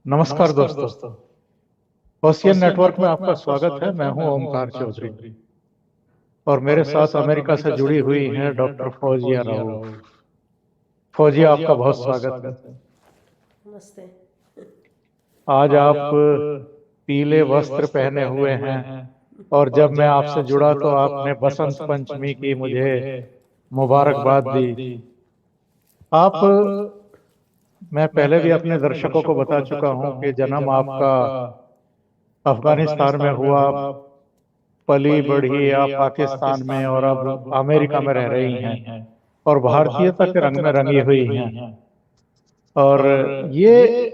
नमस्कार नमस्कार दोस्तों। दोस्तों। ओशियन ओशियन नेटवर्क में नेटवर्क में आपका आपका स्वागत है। स्वागत मैं है। हूं मैं हूं ओमकार ओमकार चौधरी चौधरी और और मेरे मेरे साथ साथ अमेरिका से अमेरिका से जुड़ी जुड़ी हुई हुई हैं है डॉक्टर डॉक्टर फौजिया फौजिया राउत। राउत। फौजिया, फौजिया, आपका आपका बहुत बहुत स्वागत है। स्वागत है। नमस्ते। आज आज आप आप पीले पीले वस्त्र वस्त्र पहने पहने हुए हुए हैं हैं और जब और मैं जब मैं आपसे आपसे जुड़ा तो जुड़ा तो आपने आपने बसंत बसंत पंचमी पंचमी की की मुझे मुझे मुबारकबाद मुबारकबाद दी। दी। आप, आप, मैं मैं पहले भी पहले भी अपने अपने दर्शकों को दर्शकों को बता बता चुका चुका हूं हूं कि कि जन्म जन्म आपका आपका अफगानिस्तान में अफगानिस्तान में हुआ, हुआ, पली पली बढ़ी आप बढ़ी आप पाकिस्तान में पाकिस्तान और में अब और अब अमेरिका में अमेरिका रह में रह रही हैं रही हैं और और भारतीयता के भारतीयता रंग के में रंग में रंगी रंगी हुई हुई हैं। हैं। और और ये ये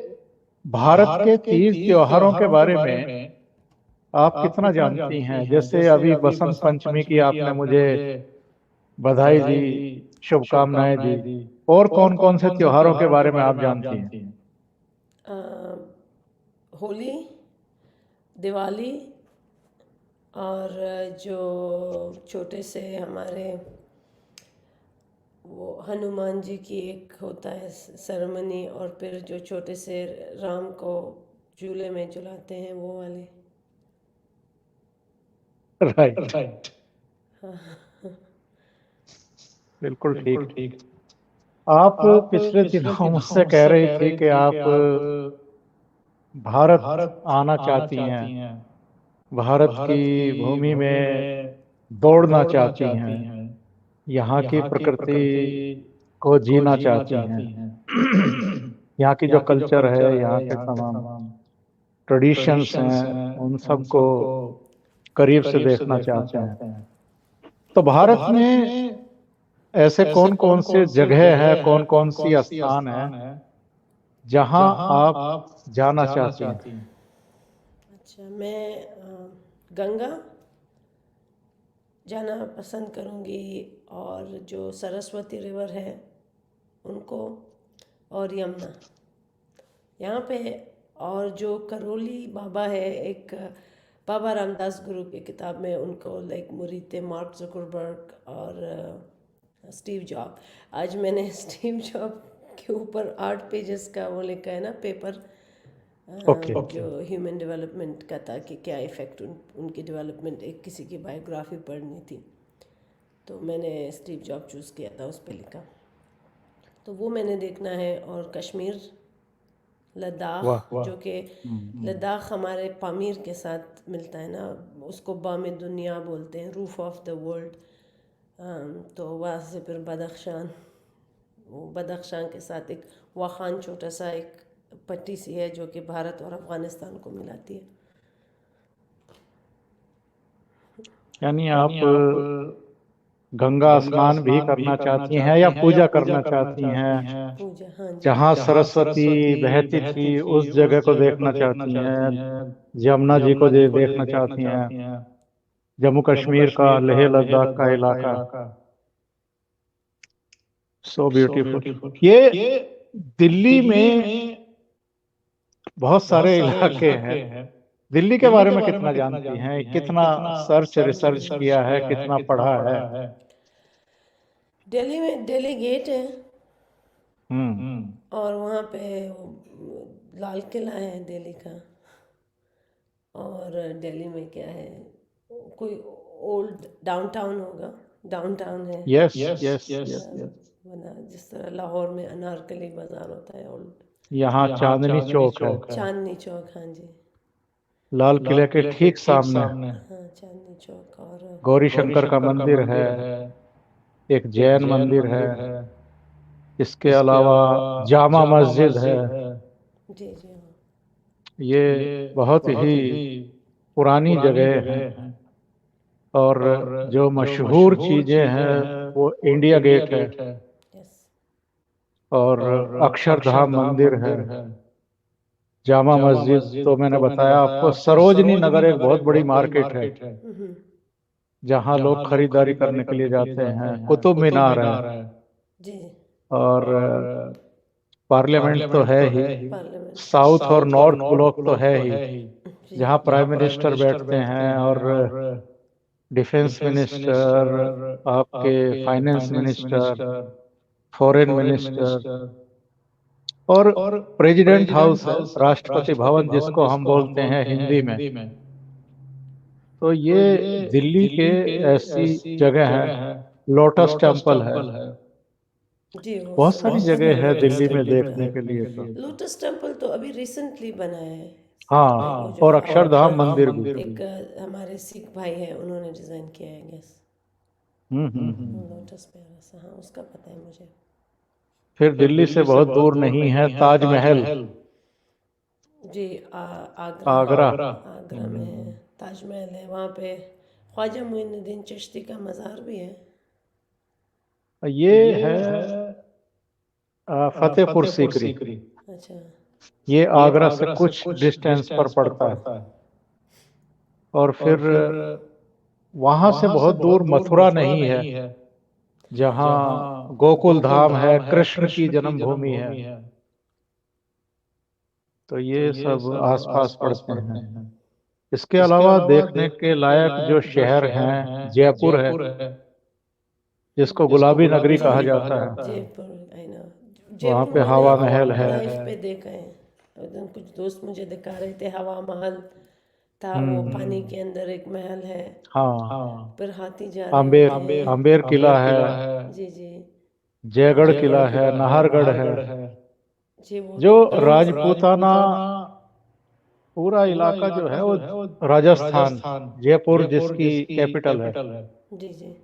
भारत के भारत के तीज तीज त्योहारों के त्योहारों के बारे बारे में में आप आप कितना कितना जानती जानती हैं? हैं? जैसे जैसे अभी अभी बसंत बसंत पंचमी की पंचमी की आपने आपने मुझे मुझे बधाई दी, बधाई दी, शुभकामनाएं दी। शुभकामनाएं दी। और और कौन कौन कौन से कौन से त्योहारों के त्योहारों के बारे में बारे आप में आप जानती हैं? जानती हैं? होली, दिवाली और जो छोटे से हमारे वो हनुमान जी की एक होता है सेरेमनी, और फिर जो छोटे से राम को झूले में झुलाते हैं वो वाले। Right, right. बिल्कुल ठीक। बिल्कुल ठीक। आप आप पिछले पिछले दिनों दिनों मुझसे कह मुझसे रही कह थी रही कि थी कि आप आप भारत भारत आना आना चाहती हैं, चाहती हैं, भारत भारत की की भूमि भूमि में में दौड़ना दौड़ना चाहती हैं, चाहती हैं, यहाँ की यहाँ की प्रकृति प्रकृति को को जीना जीना चाहती हैं। चाहती हैं। यहाँ की जो यहाँ की जो कल्चर कल्चर है, यहाँ है, के यहाँ के तमाम तमाम ट्रेडिशंस ट्रेडिशंस हैं, हैं, उन उन सबको सबको करीब से करीब से देखना देखना चाहते हैं। चाहते हैं। तो तो भारत भारत में में ऐसे ऐसे कौन कौन कौन से कौन से जगह है, जगह है, कौन कौन कौन सी कौन सी स्थान है स्थान है जहां जहाँ आप आप जाना जाना चाहती हैं? चाहती हैं? अच्छा, मैं गंगा जाना पसंद करूँगी, और जो सरस्वती रिवर है उनको, और यमुना यहाँ पे, और जो करोली बाबा है, एक बाबा रामदास गुरु की किताब में उनको लाइक मुरीते मार्क जुकरबर्ग और स्टीव जॉब। आज मैंने स्टीव जॉब के ऊपर 8 पेजेस का वो लिखा है ना पेपर, ओके। जो ह्यूमन डेवलपमेंट का था कि क्या इफ़ेक्ट उनकी डेवलपमेंट, एक किसी की बायोग्राफी पढ़नी थी तो मैंने स्टीव जॉब चूज़ किया था, उस पर लिखा। तो वो मैंने देखना है। और कश्मीर, लद्दाख, वाह। जो कि लद्दाख हमारे पामीर के साथ मिलता है ना, उसको बाम दुनिया बोलते हैं, रूफ ऑफ द वर्ल्ड। तो वहाँ से फिर बदख्शान, वो बदख्शान के साथ एक वाखान छोटा सा एक पट्टी सी है जो कि भारत और अफ़गानिस्तान को मिलाती है। यानी यानी आप आप गंगा गंगा स्नान भी स्नान भी करना करना चाहती हैं चाहती या हैं या पूजा पूजा करना करना चाहती हैं? चाहती हैं? पूजा, हाँ जी। जहाँ जहाँ सरस्वती सरस्वती बहती बहती थी थी उस जगह उस को जगह को देखना देखना चाहती हैं, चाहती हैं, यमुना जी को यमुना जी को देखना देखना चाहती हैं, चाहती हैं, जम्मू जम्मू कश्मीर का, कश्मीर का, लेह लेह लद्दाख का लद्दाख का इलाका। इलाका। सो सो ब्यूटीफुल। ब्यूटीफुल। ये ये दिल्ली दिल्ली में में बहुत बहुत सारे सारे इलाके हैं। इलाके हैं। दिल्ली के दिल्ली बारे के में बारे में कितना कितना जानती हैं? जानती हैं? कितना कितना सर्च सर्च रिसर्च रिसर्च किया है, किया है, कितना कितना पढ़ा है? पढ़ा है? दिल्ली में दिल्ली गेट है, हम्म। और वहाँ पे वो लाल किला है दिल्ली का। और दिल्ली में क्या है, कोई ओल्ड डाउनटाउन होगा, डाउनटाउन है। Yes yes yes yes yes. Yes. बना जिस तरह लाहौर में अनारकली बाज़ार होता है ओल्ड। यहाँ यहाँ चांदनी चांदनी चौक है, चौक है, चांदनी चौक, हाँ जी। लाल किले लाल के किले के ठीक ठीक सामने। सामने हाँ, चांदनी चौक। और गौरी गौरी शंकर का शंकर का मंदिर है, मंदिर है, एक एक जैन जैन मंदिर है, मंदिर है, इसके इसके अलावा अलावा जामा जामा मस्जिद है। मस्जिद है। जी जी हाँ। ये ये बहुत बहुत ही ही पुरानी पुरानी जगह जगह हैं। है। और और जो जो मशहूर मशहूर चीजें चीजें हैं हैं वो वो इंडिया इंडिया गेट है गेट है यस। और और अक्षरधाम अक्षरधाम मंदिर है। मंदिर है। जामा जामा मस्जिद मस्जिद तो मैंने तो मैंने बताया बताया आपको। आपको, सरोजनी सरोजनी नगर एक नगर बहुत एक बड़ी बहुत बड़ी मार्केट है मार्केट है, जहाँ लोग जहाँ लोग खरीदारी खरीदारी करने के लिए करने के लिए जाते जाते हैं। हैं। कुतुब कुतुब मीनार है मीनार है, जी जी। और और पार्लियामेंट तो पार्लियामेंट है तो ही। है ही, पार्लियामेंट, साउथ और साउथ और नॉर्थ नॉर्थ ब्लॉक तो ब्लॉक है तो ही, है ही, जी जहाँ जहाँ प्राइम प्राइम मिनिस्टर मिनिस्टर बैठते बैठते हैं हैं और और डिफेंस डिफेंस मिनिस्टर, मिनिस्टर, आपके आपके finance finance minister, minister, foreign foreign minister, minister, और प्रेसिडेंट हाउस है, राष्ट्रपति भवन जिसको हम बोलते हैं हिंदी में। तो ये दिल्ली के ऐसी जगह है। लोटस टेम्पल है। जी वो बहुत सुना सारी है जगह है दिल्ली में लोटस देखने के लिए तो। लोटस टेम्पल तो अभी रिसेंटली बना है। वो हाँ, जो और है अक्षरधाम मंदिर भी। एक हमारे सिख भाई है, उन्होंने डिज़ाइन किया है गेस। हम्म। लोटस प्यारा सा, हाँ उसका पता है मुझे। फिर दिल्ली से बहुत दूर नहीं है ताजमहल, जी आगरा। आगरा। आगरा में है ताजमहल है, वहाँ पे ख्वाजा मोइनुद्दीन चिश्ती का मज़ार भी है। ये है फतेहपुर सीकरी। अच्छा। ये आगरा से कुछ डिस्टेंस पर पड़ता है। और फिर वहां से बहुत दूर मथुरा नहीं है, जहाँ गोकुल धाम है, कृष्ण की जन्मभूमि है। तो ये सब आसपास पड़ते हैं। इसके अलावा देखने के लायक जो शहर हैं, जयपुर है, जिसको गुलाबी नगरी कहा जाता है। Jaipur I know. वहाँ जयपुर पे मैंने हवा महल है। लाइव पे देखा है। उस दिन कुछ दोस्त मुझे दिखा रहे थे, हवा महल था, वो पानी के अंदर एक महल है, हाँ, फिर हाथी जा रहे आम्बेर होते हैं। आम्बेर किला है, जी जी। जयगढ़ किला है, नाहरगढ़ है। जी वो जो तो राजपूताना पूरा इलाका जो है वो राजस्थान, जयपुर जिसकी कैपिटल है, जी जी।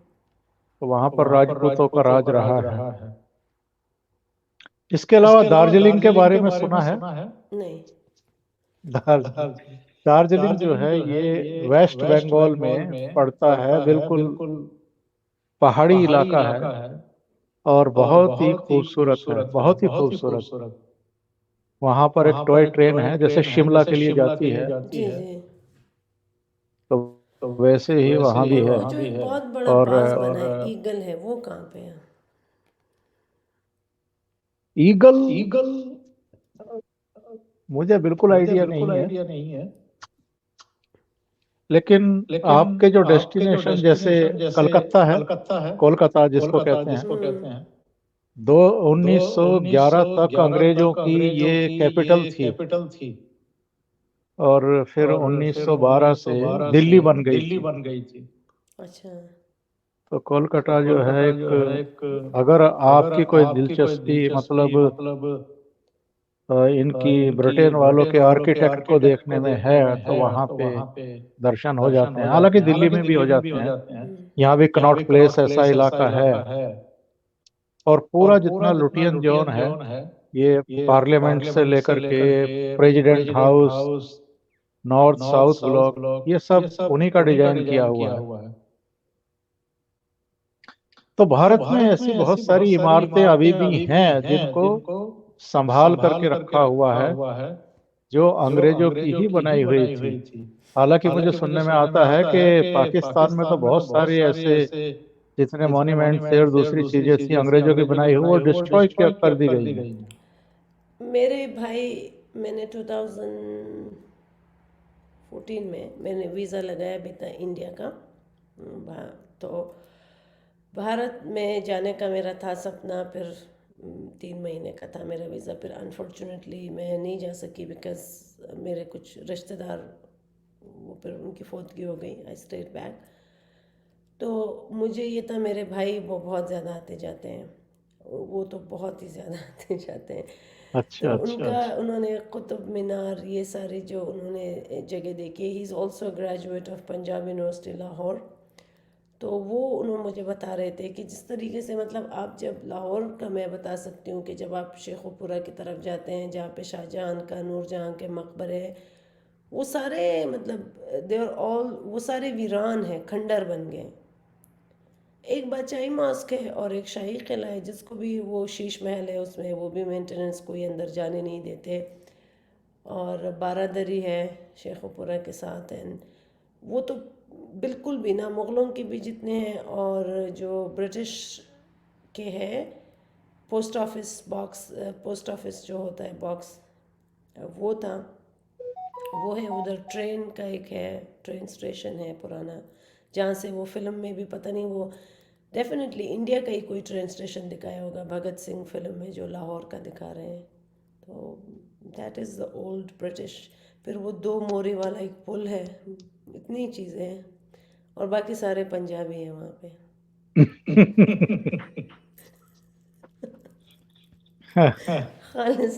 तो वहां पर राजपूतों का राज रहा है। इसके अलावा दार्जिलिंग के बारे में सुना है? नहीं। दार्जिलिंग दार्जिलिंग जो है ये वेस्ट बंगाल में पड़ता है, बिल्कुल पहाड़ी इलाका है और बहुत ही खूबसूरत है, बहुत ही खूबसूरत। वहां पर एक टॉय ट्रेन है जैसे शिमला के लिए जाती है, जी जी। तो वैसे ही वहां भी और है। वो जो एक बहुत बड़ा और बाग बना है ईगल है, वो कहाँ पे है? ईगल मुझे बिल्कुल आइडिया नहीं है, लेकिन आपके जो डेस्टिनेशन जैसे कलकत्ता है, कोलकाता जिसको कहते हैं, दो 1911 तक अंग्रेजों की ये कैपिटल थी और फिर 1912 से दिल्ली बन गई थी। अच्छा। तो कोलकाता जो है एक, अगर आपकी कोई दिलचस्पी मतलब इनकी ब्रिटेन वालों के आर्किटेक्ट को देखने में है, तो वहाँ पे दर्शन हो जाते हैं। हालांकि दिल्ली में भी हो जाते हैं, यहाँ भी कनॉट प्लेस ऐसा इलाका है। और पूरा जितना लुटियन जोन है, ये पार्लियामेंट से लेकर के president house, north south block, ये सब उन्हीं का डिजाइन किया हुआ है। तो भारत में ऐसी बहुत सारी इमारतें अभी भी हैं जिनको संभाल करके रखा हुआ है, जो अंग्रेजों की ही बनाई हुई थी। हालांकि मुझे सुनने में आता है कि पाकिस्तान में तो बहुत सारे ऐसे जितने मॉन्यूमेंट थे और दूसरी चीजें थी अंग्रेजों की बनाई हुई, वो डिस्ट्रॉय कर दी गई हैं। मेरे भाई, मैंने 2014 में मैंने वीज़ा लगाया भी था इंडिया का। तो भारत में जाने का मेरा था सपना, फिर 3 महीने का था मेरा वीज़ा, फिर अनफॉर्चुनेटली मैं नहीं जा सकी बिकॉज मेरे कुछ रिश्तेदार, वो फिर उनकी फौतगी हो गई, आई स्टेट बैक। तो मुझे ये था मेरे भाई वो बहुत ज़्यादा आते जाते हैं, वो तो बहुत ही ज़्यादा आते जाते हैं। तो अच्छा अच्छा। उनका उन्होंने कुतुब मीनार ये सारी जो उन्होंने जगह देखी, he is also graduate of Punjab university Lahore. तो वो उन्होंने मुझे बता रहे थे कि जिस तरीके से मतलब आप जब लाहौर का, मैं बता सकती हूँ कि जब आप शेखुपुरा की तरफ जाते हैं जहाँ पे शाहजहां का, नूरजहां के मकबरे हैं, वो सारे मतलब दे आर ऑल, वो सारे वीरान हैं, खंडर बन गए। एक बादशाही मॉस्क है और एक शाही किला है, जिसको भी वो शीश महल है उसमें, वो भी मेंटेनेंस कोई अंदर जाने नहीं देते। और बारादरी है शेखुपुरा के साथ, एंड वो तो बिल्कुल भी ना मुग़लों के भी जितने हैं, और जो ब्रिटिश के हैं, post office box, post office जो होता है बॉक्स, वो था, वो है उधर। ट्रेन का एक है, ट्रेन स्टेशन है पुराना, जहाँ से वो फिल्म में भी पता नहीं, वो डेफिनेटली इंडिया का ही कोई ट्रेन स्टेशन दिखाया होगा भगत सिंह फिल्म में जो लाहौर का दिखा रहे हैं। तो that is the old British. फिर वो 2 मोरी वाला एक पुल है, इतनी चीज़ें हैं, और बाकी सारे पंजाबी हैं वहाँ पे।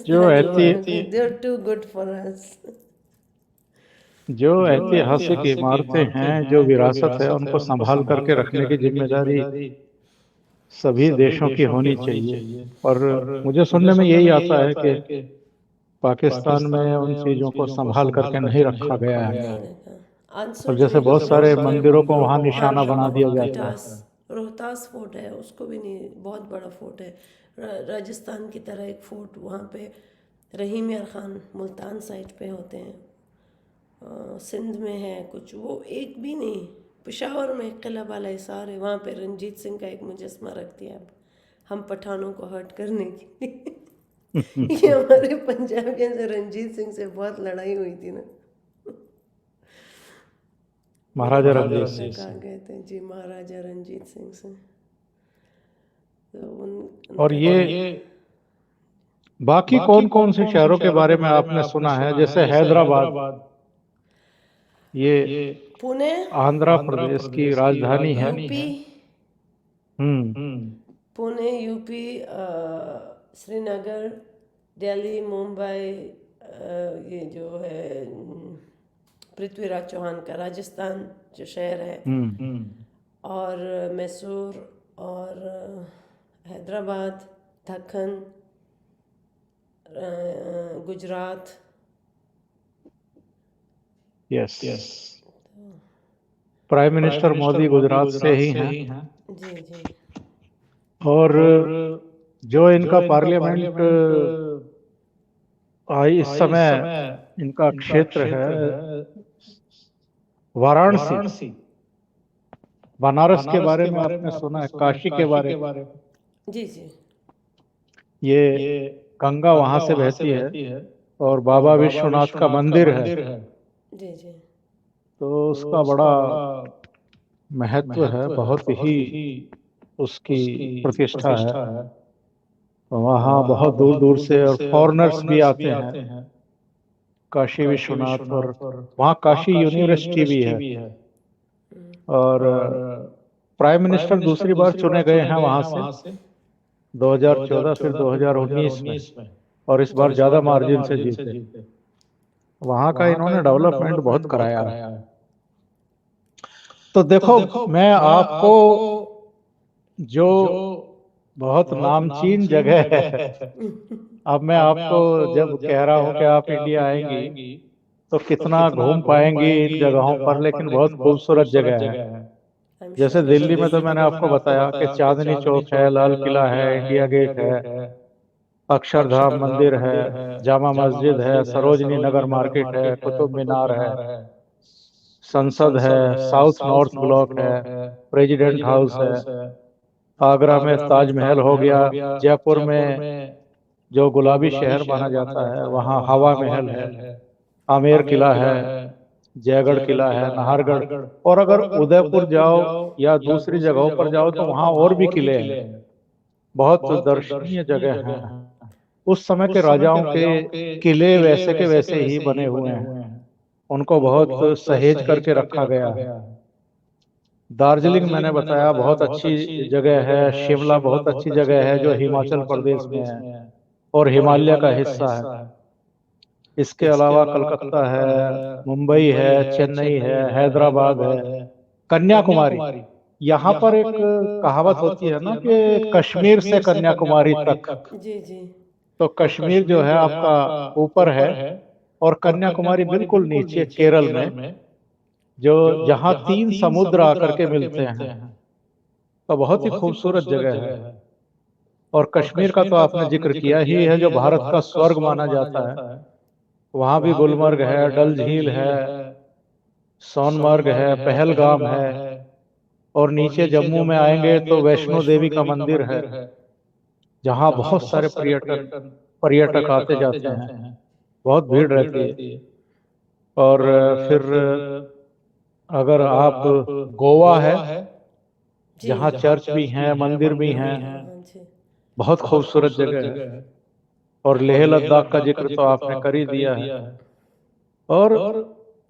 जो खालिस्तानी ऐति they are too good for us. जो ऐतिहासिक इमारतें हैं, जो विरासत है, उनको संभाल करके रखने की जिम्मेदारी सभी देशों की होनी चाहिए। और मुझे सुनने में यही आता है कि पाकिस्तान में उन चीज़ों को संभाल करके नहीं रखा गया है, नहीं रखा, और जैसे अनसर्टेनिटी बहुत सारे मंदिरों को वहाँ निशाना बना दिया जाता है। रोहतास रोहतास फोर्ट है, उसको भी नहीं, बहुत बड़ा फोर्ट है, राजस्थान की तरह एक फोर्ट वहाँ पे रहीम यार खान मुल्तान साइड पे होते हैं, सिंध में है कुछ, वो एक भी नहीं। पेशावर में किला वाला हिसार है, वहाँ पे रंजीत सिंह का एक मुजस्मा रख दिया हम पठानों को हर्ट करने के लिए। ये हमारे पंजाबियों से रंजीत सिंह से बहुत लड़ाई हुई थी ना, महाराजा मुझे रंजीत पता सिंह। कहाँ गए थे जी, महाराजा रंजीत सिंह से। तो और उनका ये बाकी कौन कौन से शहरों के बारे में आपने सुना है? जैसे हैदराबाद, ये पुणे, आंध्र प्रदेश की राजधानी है। यूपी, हम्म। पुणे, यूपी, श्रीनगर, दिल्ली, मुंबई, ये जो है पृथ्वीराज चौहान का राजस्थान जो शहर है, और मैसूर, और Hyderabad, Deccan, Gujarat. Yes, prime minister Modi Gujarat से ही हैं। जी जी। और जो इनका पार्लियामेंट इस समय इनका क्षेत्र है वाराणसी। बनारस के बारे में आपने सुना है? काशी के बारे में? जी जी। ये गंगा वहां से बहती है और बाबा विश्वनाथ का मंदिर है, जी जी। तो उसका बड़ा महत्व है, बहुत ही उसकी प्रतिष्ठा है। वहाँ बहुत दूर दूर से और फॉरेनर्स भी आते हैं काशी विश्वनाथ, और वहाँ काशी यूनिवर्सिटी भी है। और प्राइम मिनिस्टर दूसरी बार चुने गए हैं वहाँ से 2014 फिर 2019 में, और इस बार ज़्यादा मार्जिन से जीते। वहाँ का इन्होंने डेवलपमेंट बहुत कराया है। तो देखो, मैं आपको जो बहुत नामचीन जगह है, अब मैं आपको जब कह रहा हूँ कि आप इंडिया आएंगी तो कितना घूम पाएंगी इन जगहों पर, लेकिन बहुत खूबसूरत जगह है। जैसे दिल्ली में तो मैंने आपको बताया कि चांदनी चौक है, लाल किला है, इंडिया गेट है, अक्षरधाम मंदिर है, जामा मस्जिद है, सरोजनी नगर मार्केट है, कुतुब मीनार है, संसद है, साउथ नॉर्थ ब्लॉक है, प्रेसिडेंट हाउस है, आगरा में ताजमहल हो गया, जयपुर में जो गुलाबी शहर माना जाता है वहाँ हवा महल है, आमेर किला है, जयगढ़ किला है, नाहरगढ़। और अगर उदयपुर जाओ या दूसरी जगहों पर जाओ तो वहाँ और भी किले हैं, बहुत दर्शनीय जगह हैं। उस समय के राजाओं के किले वैसे के वैसे ही बने हुए हैं, उनको बहुत सहेज करके रखा गया है। दार्जिलिंग मैंने बताया बहुत अच्छी जगह है, शिमला बहुत अच्छी जगह है जो हिमाचल प्रदेश में है और हिमालय का हिस्सा है। इसके अलावा कलकत्ता है, मुंबई है, चेन्नई है, हैदराबाद है, कन्याकुमारी। यहाँ पर एक कहावत होती है ना कि कश्मीर से कन्याकुमारी तक, जी जी। तो कश्मीर जो है आपका ऊपर है और कन्याकुमारी बिल्कुल नीचे केरल में, जो जहाँ 3 समुद्र आकर के मिलते हैं, तो बहुत ही खूबसूरत जगह है। और कश्मीर का तो आपने जिक्र किया ही है, जो भारत का स्वर्ग माना जाता है। वहाँ भी गुलमर्ग है, डल झील है, सोनमर्ग है, पहलगाम है, और नीचे जम्मू में आएंगे तो वैष्णो देवी का मंदिर है, जहाँ बहुत सारे पर्यटक आते जाते हैं, बहुत भीड़ रहती है। और फिर अगर आप गोवा है, जी जहाँ चर्च भी हैं, मंदिर भी हैं, हाँ जी। बहुत खूबसूरत जगह है। और लेह लद्दाख का जिक्र तो आपने कर ही दिया है। और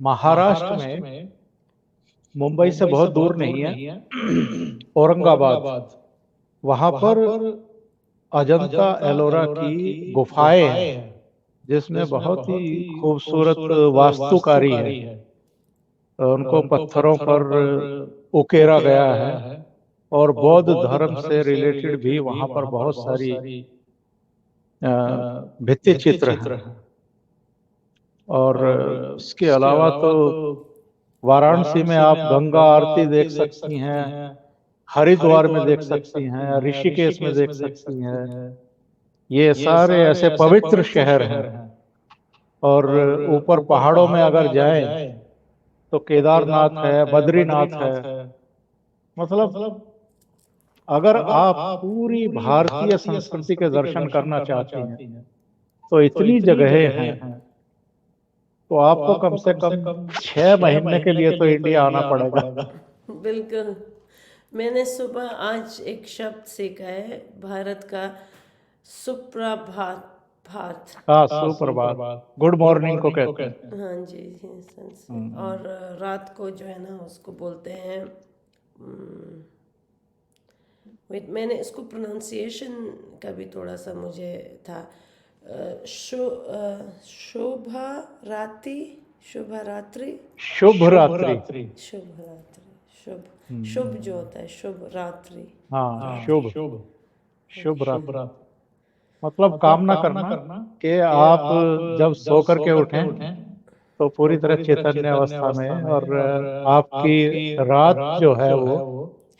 महाराष्ट्र में मुंबई से बहुत दूर नहीं है, औरंगाबाद, वहां पर अजंता एलोरा की गुफाएं हैं, जिसमें बहुत ही खूबसूरत वास्तुकारी है। उनको पत्थरों पर उकेरा गया है, और बौद्ध धर्म से रिलेटेड भी वहां पर बहुत सारी अ, भित्ति चित्र हैं। और इसके अलावा तो वाराणसी में आप गंगा आरती देख सकती हैं, हरिद्वार में देख सकती हैं, ऋषिकेश में देख सकती हैं। ये सारे ऐसे पवित्र शहर हैं। और ऊपर पहाड़ों में अगर जाएं तो केदारनाथ है, बद्रीनाथ है। मतलब अगर आप पूरी भारतीय संस्कृति के दर्शन करना चाहती हैं तो इतनी जगहें हैं, तो आपको कम से कम 6 महीने के लिए तो इंडिया आना पड़ेगा। बिल्कुल। मैंने सुबह आज एक शब्द सीखा है भारत का, सुप्रभात भात। हाँ, सुप्रभात, गुड मॉर्निंग को कहते हैं। हाँ जी, ये सेंस में। हम्म। और रात को जो है ना उसको बोलते हैं, वेट, मैंने इसको प्रोनाउंसिएशन का भी थोड़ा सा मुझे था। शोभा रात्रि, शुभ रात्रि, शुभ रात्रि। शुभ रात्रि, शुभ शुभ जो होता है, शुभ रात्रि। हाँ, शुभ शुभ रात्रि मतलब कामना करना कि आप जब सो करके उठें तो पूरी तरह चैतन्य अवस्था में, और आपकी रात जो है वो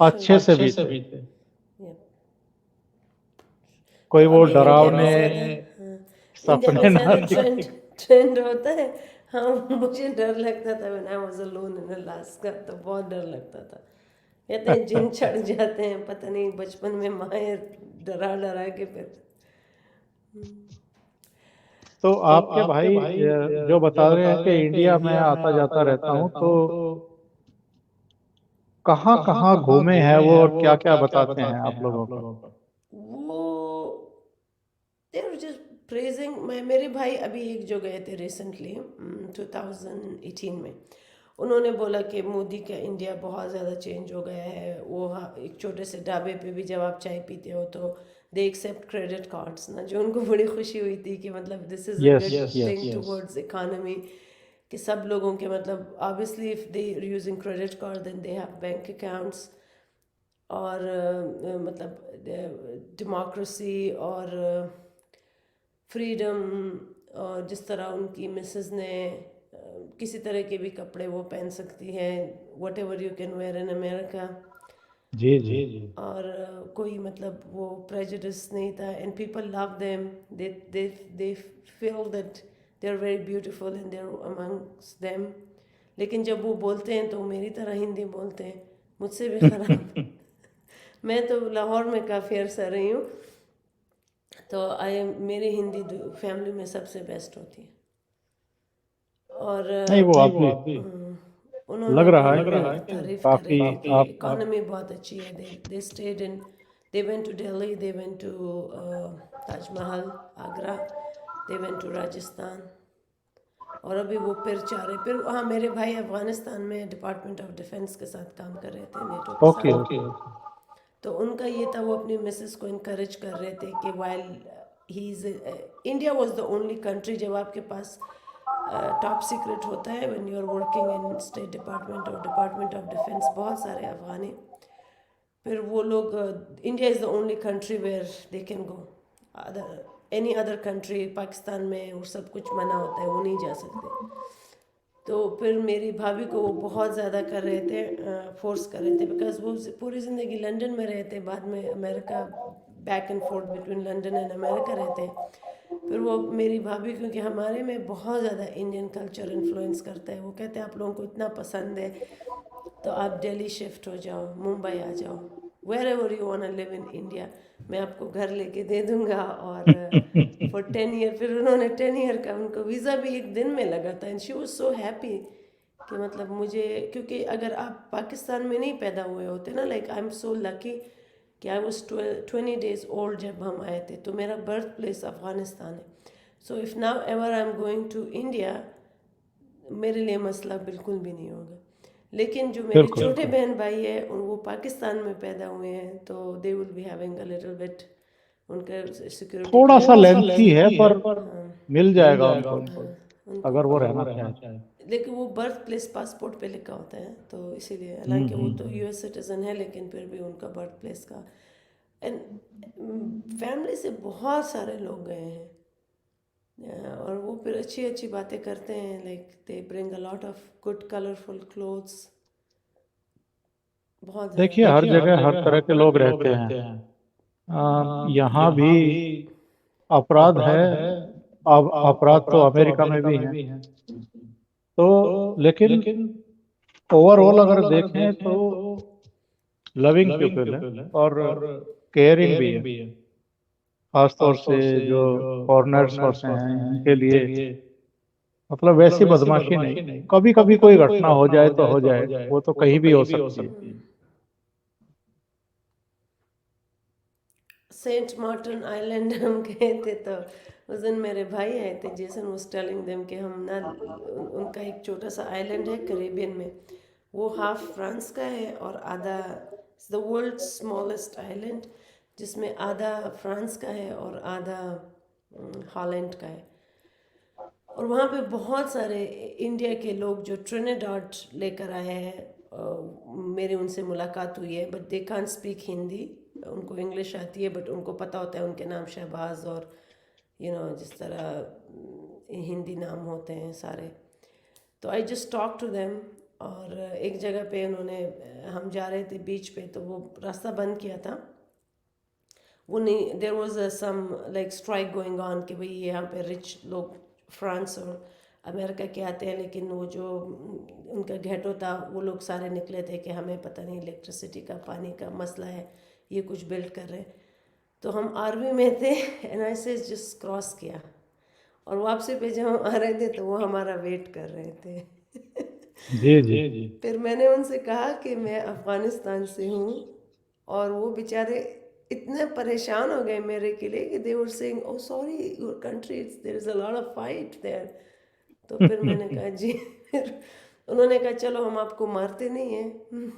अच्छे से बीते। Yep. तो कोई वो अभी इंडिया में डरावने ज़्यादा, इंडिया में सपने ना ज़्यादा देखे। ट्रेंड होता है। हाँ, मुझे डर लगता था when I was alone in Alaska, तो बहुत डर लगता था। कहते हैं जिन चढ़ जाते हैं, पता नहीं बचपन में माए डरा डरा के फिर। तो आपके भाई जो बता रहे हैं कि इंडिया में आता जाता रहता हूँ, तो कहाँ कहाँ घूमे हैं वो और क्या क्या बताते हैं आप लोगों को? वो they were just praising, मेरे भाई अभी एक जो गए थे रिसेंटली 2018 में, उन्होंने बोला कि मोदी का इंडिया बहुत ज़्यादा चेंज हो गया है। वो एक छोटे से ढाबे पे भी जब आप चाय पीते हो तो दे एक्सेप्ट क्रेडिट कार्ड्स ना, जो उनको बड़ी खुशी हुई थी कि मतलब this is a yes, good thing yes. Towards economy, कि सब लोगों के मतलब obviously if they using credit card then they have bank accounts. और मतलब डेमोक्रेसी और फ्रीडम, और जिस तरह उनकी मिसेस ने किसी तरह के भी कपड़े वो पहन सकती हैं, whatever you can wear in America. जी जी। और कोई मतलब वो प्रेजुडिस नहीं था, and people love them, they feel that they are very beautiful and they are amongst them. लेकिन जब वो बोलते हैं तो मेरी तरह हिंदी बोलते हैं, मुझसे भी खराब। मैं तो लाहौर में काफ़ी अर्सा रही हूँ, तो मेरी हिंदी फैमिली में सबसे बेस्ट होती है। और नहीं, वो आप भी उन्होंने लग भी रहा है कि तारीफ करी काफी थी कि आप इकोनॉमी बहुत अच्छी है। They stayed in, they went to Delhi, they went to Taj Mahal Agra, they went to Rajasthan, और अभी वो फिर हाँ, मेरे भाई अफगानिस्तान में डिपार्टमेंट ऑफ डिफेंस के साथ काम कर रहे थे, नेटो के ओके साथ। ओके। तो उनका ये था, वो अपनी मिसेस को इनकरेज कर रहे थे कि while he is, India was the only country, जब आपके पास टॉप सीक्रेट होता है when you are working in state department और डिपार्टमेंट ऑफ डिफेंस, बहुत सारे अफगानी, फिर वो लोग, India is the only country where they can go, any other country Pakistan में और सब कुछ मना होता है, वो नहीं जा सकते। तो फिर मेरी भाभी को वो बहुत ज़्यादा कर रहे थे, फोर्स कर रहे थे, बिकॉज वो पूरी ज़िंदगी लंदन में रहते, बाद में America, back and fourth between London and America रहते। फिर वो मेरी भाभी, क्योंकि हमारे में बहुत ज़्यादा इंडियन कल्चर इन्फ्लुएंस करता है, वो कहते हैं आप लोगों को इतना पसंद है तो आप दिल्ली शिफ्ट हो जाओ, मुंबई आ जाओ, wherever you want live in India, मैं आपको घर लेके दे दूँगा। और फॉर 10 ईयर, फिर उन्होंने 10 ईयर का, उनको वीज़ा भी एक दिन में लगा था, and she was so happy कि मतलब मुझे, क्योंकि अगर आप पाकिस्तान में नहीं पैदा हुए होते ना, like I am so lucky कि आई वॉज 20 डेज ओल्ड जब हम आए थे, तो मेरा बर्थ प्लेस अफ़गानिस्तान है. So if now ever I am going to India, मेरे लिए मसला बिल्कुल भी नहीं होगा. लेकिन जो मेरे बिल्कुल छोटे बहन भाई है वो पाकिस्तान में पैदा हुए हैं, तो they will be having a little bit, उनका सिक्योरिटी थोड़ा सा क्लियरेंस. लेंथी है पर हाँ. मिल जाएगा उनको, उनको अगर वो रहना चाहे. लेकिन वो बर्थ प्लेस पासपोर्ट पे लिखा होता है, तो इसीलिए, हम्म हालांकि वो तो हम्म यूएस सिटीज़न है, लेकिन फिर भी उनका बर्थ प्लेस का. एंड फैमिली से बहुत सारे लोग गए हैं. और वो फिर अच्छी अच्छी बातें करते हैं, like they bring a lot of good colourful clothes. बहुत ज़्यादा. देखिए, हर जगह हर तरह के लोग रहते हैं. यहाँ भी अपराध है. अब अपराध तो अमेरिका में भी हैं. तो लेकिन ओवरऑल अगर देखें तो लविंग पीपल है और केयरिंग भी है. खासतौर से जो फॉरेनर्स होते हैं इनके लिए, मतलब वैसी बदमाशी नहीं. कभी कभी कोई घटना हो जाए तो हो जाए, वो तो कहीं भी हो सकती है. सेंट मार्टिन आइलैंड हम गए थे, तो उस दिन मेरे भाई आए थे, जेसन वाज टेलिंग देम कि हम ना, उनका एक छोटा सा आइलैंड है करेबियन में, वो हाफ फ्रांस का है और आधा द वर्ल्ड स्मॉलेस्ट आइलैंड, जिसमें आधा फ्रांस का है और आधा हॉलैंड का है. और वहाँ पे बहुत सारे इंडिया के लोग जो ट्रिनिडाड लेकर आए हैं. मेरी उनसे मुलाकात हुई है, but they can't speak Hindi. उनको इंग्लिश आती है, बट उनको पता होता है उनके नाम शहबाज और जिस तरह हिंदी नाम होते हैं सारे. तो I just talk to them. और एक जगह पे उन्होंने, हम जा रहे थे बीच पे, तो वो रास्ता बंद किया था. वो नहीं, there was some like strike going on कि भाई यहाँ पे रिच लोग फ्रांस और अमेरिका के आते हैं, लेकिन वो जो उनका घेटो था, वो लोग सारे निकले थे कि हमें पता नहीं इलेक्ट्रिसिटी का, पानी का मसला है, ये कुछ बिल्ड कर रहे हैं. तो हम आर्मी में थे एंड ऐसे जस्ट क्रॉस किया, और वापसी पे जब हम आ रहे थे तो वो हमारा वेट कर रहे थे. जी जी. फिर मैंने उनसे कहा कि मैं अफ़गानिस्तान से हूँ, और वो बेचारे इतने परेशान हो गए मेरे के लिए कि they were saying, oh sorry your country, there is a lot of fight there. तो फिर मैंने कहा जी. फिर उन्होंने कहा चलो हम आपको मारते नहीं हैं.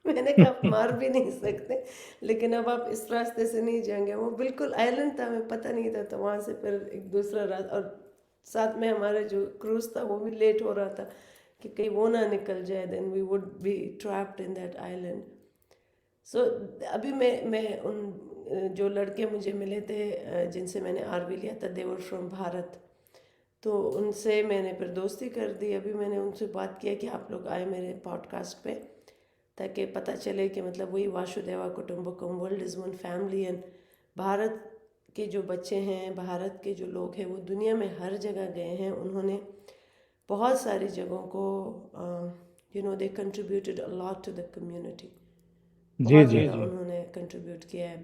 मैंने कहा आप मार भी नहीं सकते, लेकिन अब आप इस रास्ते से नहीं जाएंगे. वो बिल्कुल आइलैंड था, हमें पता नहीं था, तो वहाँ से फिर एक दूसरा रास्ता, और साथ में हमारा जो क्रूज था वो भी लेट हो रहा था कि कहीं वो ना निकल जाए, then we would be trapped in that island. So अभी मैं उन जो लड़के मुझे मिले थे, जिनसे मैंने आरवी लिया था, दे वर फ्रॉम भारत. तो उनसे मैंने फिर दोस्ती कर दी. अभी मैंने उनसे बात किया कि आप लोग आए मेरे पॉडकास्ट पे, ताकि पता चले कि मतलब वही वासुदेवा कुटुंबकम, world is one family. And Bharat के जो बच्चे हैं, भारत के जो लोग हैं, वो दुनिया में हर जगह गए हैं. उन्होंने बहुत सारी जगहों को, they contributed a lot to the community. जी बहुत जी. ज़्यादा उन्होंने कंट्रीब्यूट किया है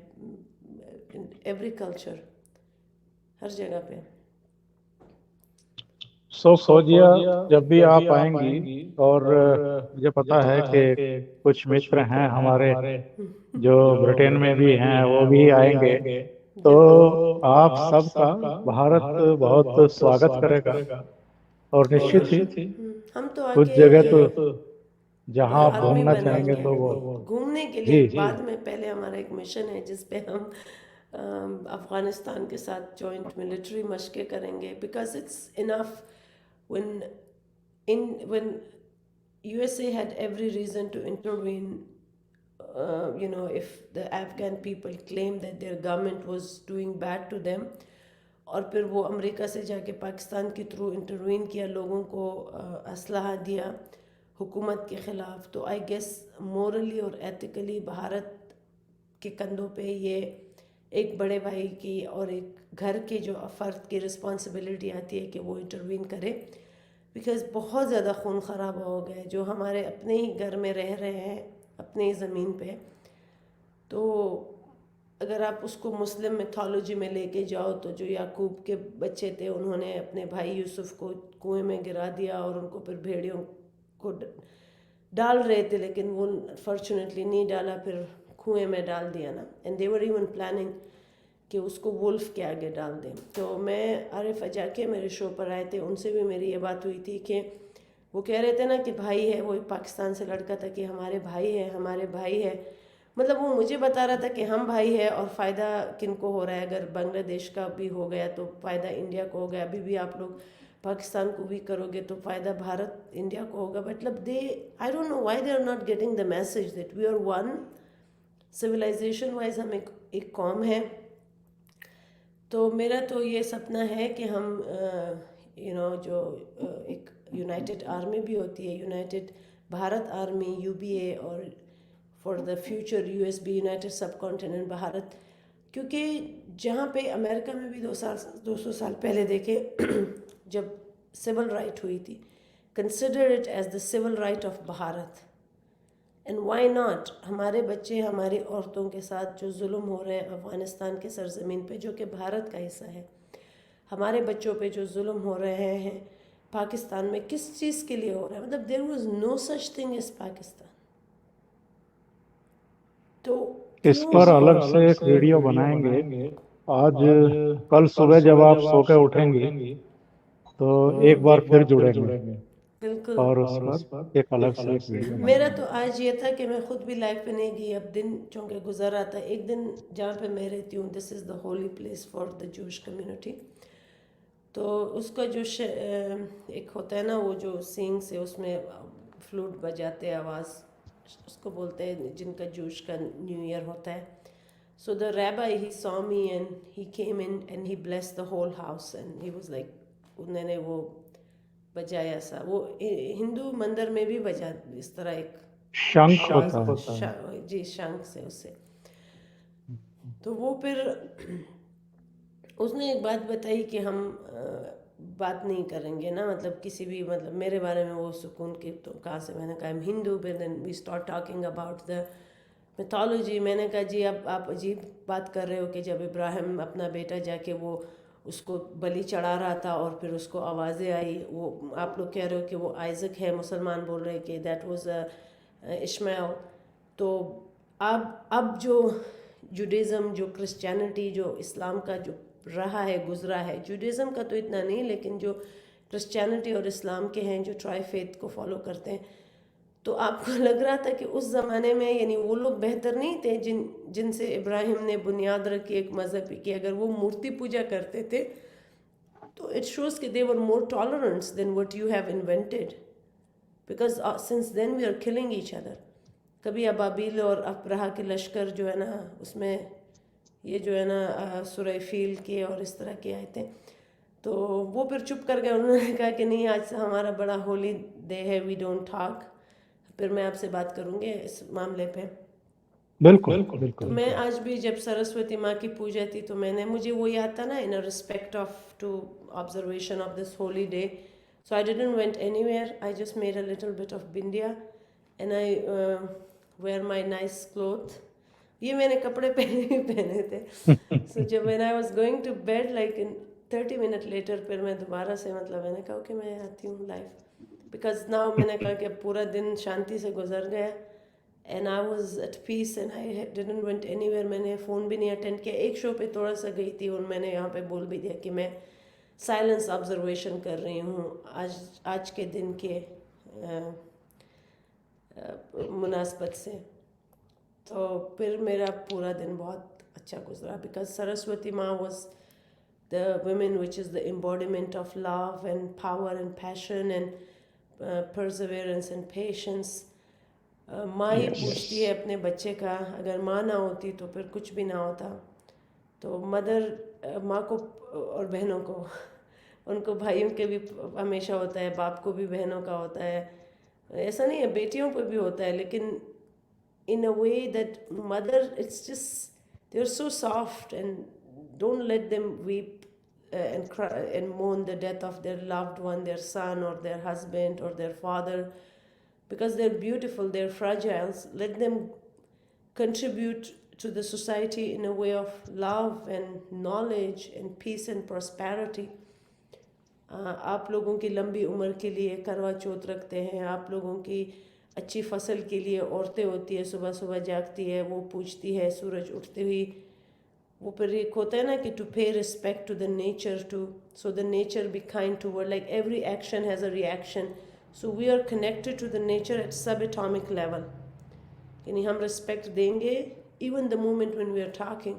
इन एवरी कल्चर, हर जगह पे. सो फौजिया, जब भी आप आएंगी, और मुझे पता है कि कुछ मित्र हैं हमारे जो ब्रिटेन में भी हैं, वो भी आएंगे, तो बिल्कुल. आप सबका भारत बहुत स्वागत करेगा. और निश्चित ही हम तो कुछ आके जगह तो जहां आप आर्मी घूमना चाहेंगे बनेंगे. तो वो. घूमने के लिए जी. बाद में, पहले हमारा एक मिशन है जिस पे हम अफ़गानिस्तान के साथ जॉइंट मिलिट्री मशक़ें करेंगे, because it's enough. When when USA had every reason to intervene, if the Afghan people claim that their government was doing bad to them, और फिर वो अमेरिका से जाके पाकिस्तान के थ्रू इंटरवीन किया, लोगों को असलहा दिया हुकूमत के ख़िलाफ़. तो आई गेस मोरली और एथिकली भारत के कंधों पे ये एक बड़े भाई की और एक घर के जो फ़र्द की रिस्पॉन्सिबिलिटी आती है कि वो इंटरवीन करे. बिकॉज़ बहुत ज़्यादा खून ख़राब हो गए जो हमारे अपने ही घर में रह रहे हैं, अपनी ज़मीन पे. तो अगर आप उसको मुस्लिम मिथोलॉजी में लेके जाओ, तो जो याकूब के बच्चे थे, उन्होंने अपने भाई यूसुफ को कुएं में गिरा दिया और उनको फिर भेड़ियों को डाल रहे थे, लेकिन वो फॉर्चुनेटली नहीं डाला. फिर कुएं में डाल दिया ना, and they were even planning कि उसको वुल्फ के आगे डाल दें। तो मैं आरिफ अजाके मेरे शो पर आए थे, उनसे भी मेरी ये बात हुई थी कि वो कह रहे थे ना कि भाई है, वो एक पाकिस्तान से लड़का था कि हमारे भाई है, हमारे भाई है। मतलब वो मुझे बता रहा था कि हम भाई है और फ़ायदा किन को हो रहा है, अगर बांग्लादेश का भी हो गया तो फ़ायदा इंडिया को हो गया, अभी भी आप लोग पाकिस्तान को भी करोगे तो फ़ायदा भारत इंडिया को होगा। मतलब they, I don't know why they are not getting the message that we are one, civilisation wise हम एक कौम है। तो मेरा तो ये सपना है कि हम जो एक यूनाइटेड आर्मी भी होती है, यूनाइटेड भारत आर्मी, यूबीए, और for the future USB, United सब कॉन्टिनेंट भारत। क्योंकि जहाँ पे अमेरिका में भी 200 साल पहले देखे जब सिविल राइट हुई थी, consider it as the civil right of Bharat, and why not हमारे बच्चे, हमारी औरतों के साथ जो जुल्म हो रहे हैं अफ़गानिस्तान के सरजमीन पे, जो कि भारत का हिस्सा है, हमारे बच्चों पे जो जुल्म हो रहे हैं पाकिस्तान में, किस चीज़ के लिए हो रहा है? मतलब there was no such thing as Pakistan. तो इस पर अलग से एक वीडियो बनाएंगे। आज कल सुबह जब आप सो के उठेंगी तो एक बार फिर जुड़ेंगे बिल्कुल। और उस पर एक अलग से एक वीडियो मेरा बनाएंगे। तो आज ये था कि मैं खुद भी लाइफ पे नहीं गई, अब दिन चूँकि गुजर रहा था। एक दिन जहाँ पे मैं रहती हूँ, this is the holy place for the Jewish community, तो उसका जो एक होता है ना, वो जो सींग से उसमें फ्लूट बजाते आवाज़, उसको बोलते हैं, जिनका जूश का न्यू ईयर होता है। So the rabbi he saw me and he came in and he blessed the whole house and he was like, उन्होंने वो बजाया सा, वो हिंदू मंदिर में भी बजा इस तरह एक शंख आवाज़, होता है। जी शंख से उससे। तो वो फिर उसने एक बात बताई कि हम बात नहीं करेंगे ना, मतलब किसी भी, मतलब मेरे बारे में वो सुकून की, तो कहाँ से, मैंने कहा हिंदू, फिर then we start talking about the mythology. मैंने कहा जी अब आप अजीब बात कर रहे हो कि जब इब्राहिम अपना बेटा जाके वो उसको बलि चढ़ा रहा था और फिर उसको आवाज़ें आई, वो आप लोग कह रहे हो कि वो आइज़क है, मुसलमान बोल रहे हैं कि दैट वाज इश्माइल। तो अब जो जुडिज़म, जो क्रिश्चियनिटी, जो इस्लाम का जो रहा है, गुज़रा है, जुडिज़म का तो इतना नहीं, लेकिन जो क्रिश्चियनिटी और इस्लाम के हैं, जो ट्राई फेथ को फॉलो करते हैं, तो आपको लग रहा था कि उस ज़माने में यानी वो लोग बेहतर नहीं थे जिनसे इब्राहिम ने बुनियाद रखी एक मज़हब की, अगर वो मूर्ति पूजा करते थे तो इट शोज़ कि they were more tolerants than what you have invented, because since then we are killing each other. कभी अबाबील और अबरहा के लश्कर जो है ना, उसमें ये जो है ना सूरह फील के और इस तरह के आए थे, तो वो फिर चुप कर गए। उन्होंने कहा कि नहीं, आज हमारा बड़ा होली डे है, वी डोंट टॉक। फिर मैं आपसे बात करूँगी इस मामले पे। बिल्कुल तो बिल्कुल। मैं आज भी जब सरस्वती माँ की पूजा थी, तो मुझे वो याद था ना, in respect of to observation of this holy day, so I didn't went anywhere, I just made a little bit of bindiya and I wear my nice cloth. ये मैंने कपड़े पहने ही पहने थे। सो जब when I was going to bed, like in 30 minute later, फिर मैं दोबारा से, मतलब मैंने कहा कि मैं आती हूँ लाइव, बिकॉज नाउ मैंने कहा कि पूरा दिन शांति से गुजर गया and I was at peace and I didn't went anywhere. मैंने फ़ोन भी नहीं अटेंड किया। एक शो पे थोड़ा सा गई थी और मैंने यहाँ पे बोल भी दिया कि मैं साइलेंस ऑब्जर्वेशन कर रही हूँ आज के दिन के मुनासबत से। तो फिर मेरा पूरा दिन बहुत अच्छा गुजरा, बिकॉज सरस्वती माँ was the women which is the embodiment of love and power and passion and perseverance and patience. माँ ही पूछती है अपने बच्चे का, अगर माँ ना होती तो फिर कुछ भी ना होता। तो मदर, माँ को और बहनों को, उनको भाइयों के भी हमेशा होता है, बाप को भी बहनों का होता है, ऐसा नहीं है, बेटियों पर भी होता है, लेकिन in a way that mother, it's just they're so soft, and don't let them weep and cry and mourn the death of their loved one, their son or their husband or their father, because they're beautiful, they're fragile. Let them contribute to the society in a way of love and knowledge and peace and prosperity. आप लोगों की लंबी उम्र के लिए करवा चौथ रखते हैं, आप लोगों की अच्छी फसल के लिए औरतें होती है, सुबह सुबह जागती है, वो पूछती है सूरज उठते हुए, वो फिर एक होता है ना कि to pay respect to the nature, to so the nature be kind to word, like every action has a reaction. So we are connected to the nature at subatomic level. यानी हम respect देंगे even the moment when we are talking,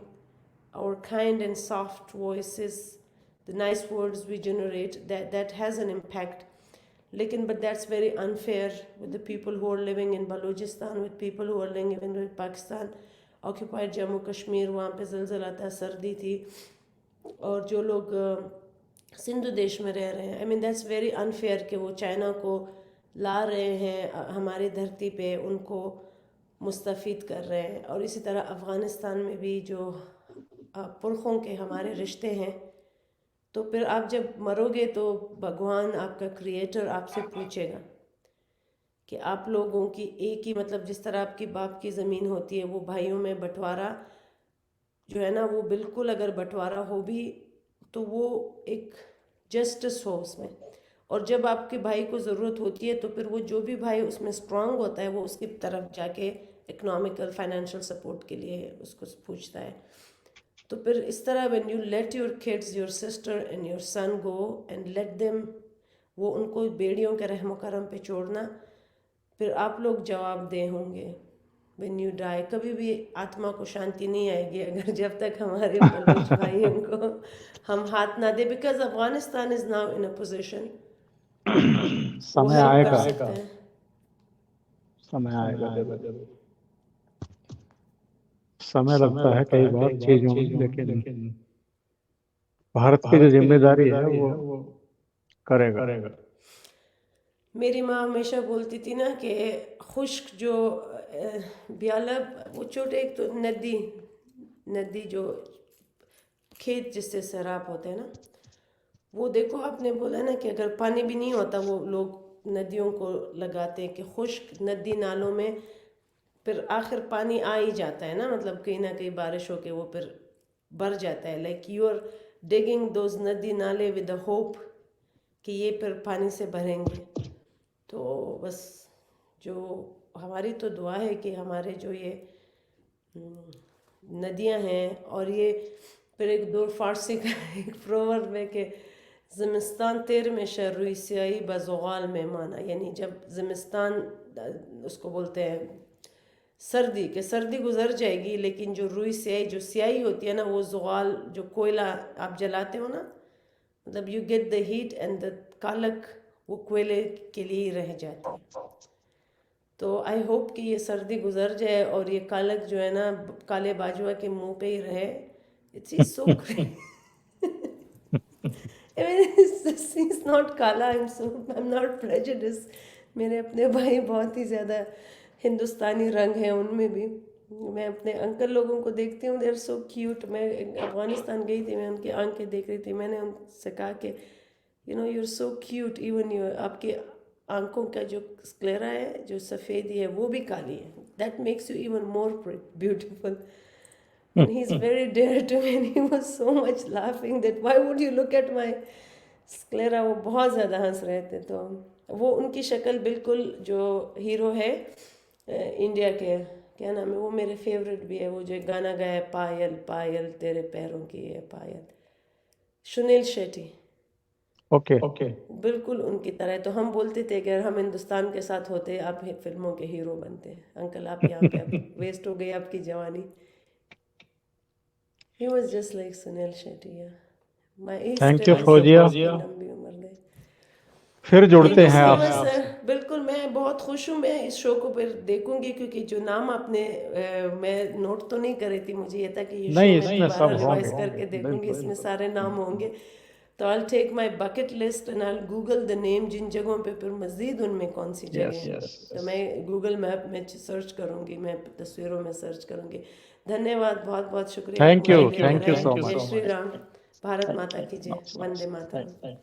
our kind and soft voices, the nice words we generate, that has an impact. Lekin, but that's very unfair with the people who are living in Balochistan, with people who are living even in Pakistan, occupied Jammu Kashmir, वहाँ पे ज़लज़ला था, सर्दी थी, और जो लोग सिंधु देश में रह रहे हैं, I mean that's very unfair कि वो चाइना को ला रहे हैं हमारी धरती पे, उनको मुस्तफ़ीद कर रहे हैं. और इसी तरह अफ़गानिस्तान में भी जो पुरखों के हमारे रिश्ते हैं, तो फिर आप जब मरोगे तो भगवान आपका क्रिएटर आपसे पूछेगा कि आप लोगों की एक ही, मतलब जिस तरह आपकी बाप की ज़मीन होती है, वो भाइयों में बंटवारा जो है ना, वो बिल्कुल अगर बंटवारा हो भी तो वो एक जस्टिस हो उसमें. और जब आपके भाई को ज़रूरत होती है तो फिर वो जो भी भाई उसमें स्ट्रांग होता है वो उसकी तरफ जाके इकोनॉमिकल फाइनेंशियल सपोर्ट के लिए उसको पूछता है. तो फिर इस तरह when you let your kids, your sister and your son go and let them, वो उनको बेड़ियों के रहम करम पे छोड़ना, फिर आप लोग जवाबदेह होंगे व्हेन यू डाई. कभी भी आत्मा को शांति नहीं आएगी अगर जब तक हमारे बलूच भाइयों को हम हाथ ना दे, because Afghanistan is now in a position वो समय हेल्प कर आएगा, सकते हैं. समय आएगा जरूर. समय लगता है कई बार चीजों में, लेकिन भारत की जो जिम्मेदारी है वो करेगा. मेरी माँ हमेशा बोलती थी ना कि खुश्क जो ब्यालब, वो छोटे एक तो नदी जो खेत जिससे सैराब होते हैं ना, वो देखो आपने बोला ना कि अगर पानी भी नहीं होता वो लोग नदियों को लगाते हैं कि खुश्क नदी नालों में फिर आखिर पानी आ ही जाता है ना, मतलब कहीं ना कहीं बारिश हो के वो फिर भर जाता है. Like you are digging those nadi nale with the hope कि ये फिर पानी से भरेंगे. तो बस जो हमारी तो दुआ है कि हमारे जो ये नदियां हैं, और ये फिर एक दो फारसी का एक प्रोवर्ब है कि ज़िमिस्तान तेर में शर्रुई स्याही बज़ुगाल में माना, यानी जब ज़िमिस्तान उसको बोलते हैं सर्दी, के सर्दी गुजर जाएगी लेकिन जो रुई स्याही, जो स्याही होती है ना, वो जुगाल जो कोयला आप जलाते हो ना, मतलब you get the heat and the कालक, वो कोयले के लिए ही रह जाती है. तो आई होप कि ये सर्दी गुजर जाए और ये कालक जो है ना काले बाजुआ के मुंह पे ही रहे. It's is so it's not काला, आई एम नॉट प्रेजुडिस. मेरे अपने भाई बहुत ही ज़्यादा हिंदुस्तानी रंग हैं उनमें भी. मैं अपने अंकल लोगों को देखती हूँ, दे आर सो क्यूट. मैं अफगानिस्तान गई थी, मैं उनकी आंखें देख रही थी, मैंने उनसे कहा कि you know you are so cute, even you, आपकी आंखों का जो स्क्लेरा है, जो सफ़ेदी है, वो भी काली है. That makes you even more beautiful. And he's very dear to me and he was so much laughing that why would you look at my sclera. वो बहुत ज़्यादा हंस रहे थे. तो वो उनकी शक्ल बिल्कुल जो हीरो है इंडिया के, क्या नाम है वो, मेरे फेवरेट भी है, वो जो गाना गाया पायल पायल तेरे पैरों की है पायल, सुनील शेट्टी. ओके. बिल्कुल उनकी तरह. तो हम बोलते थे कि अगर हम हिंदुस्तान के साथ होते आप फिल्मों के हीरो बनते. अंकल आप यहाँ पे अब वेस्ट हो गई आपकी जवानी. He was just like Sunil Shetty. Yeah. Thank you Fauzia. लंबी उम्र गए. फिर जुड़ते हैं आप आपसे. सर. बिल्कुल, मैं बहुत खुश हूँ. मैं इस शो को फिर देखूंगी क्योंकि जो नाम आपने मैं नोट तो नहीं करी थी, मुझे ये था कि ये नहीं, शो मैं इसमें दोबारा सब रिवाइज होंगे. करके देखूंगी, बिल्कुल. इसमें सारे नाम होंगे. तो I take my bucket list and I Google the name, जिन जगहों पे फिर मज़ीद उनमें कौन सी जगह है. तो मैं गूगल मैप में सर्च करूंगी, मैं तस्वीरों में सर्च करूंगी. धन्यवाद, बहुत बहुत शुक्रिया. थैंक यू सो जय मच. श्री राम. भारत माता की जय. वंदे मातरम.